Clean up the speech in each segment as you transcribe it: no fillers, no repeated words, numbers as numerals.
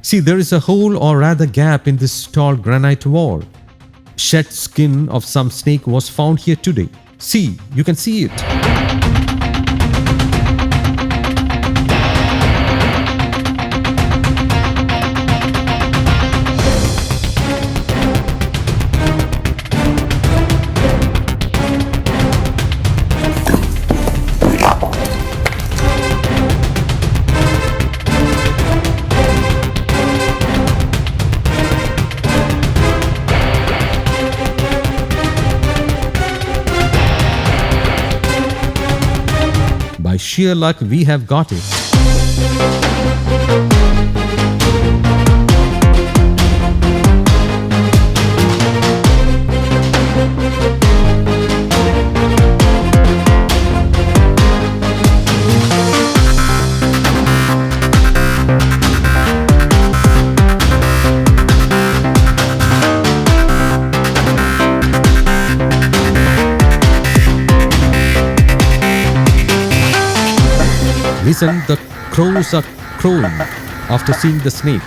See, there is a hole or rather gap in this tall granite wall. Shed skin of some snake was found here today. See, you can see it. By sheer luck, we have got it. Listen, the crows are crowing after seeing the snake.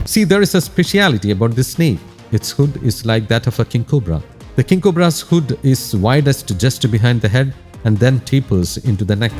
See, there is a speciality about this snake. Its hood is like that of a king cobra. The king cobra's hood is widest just behind the head and then tapers into the neck.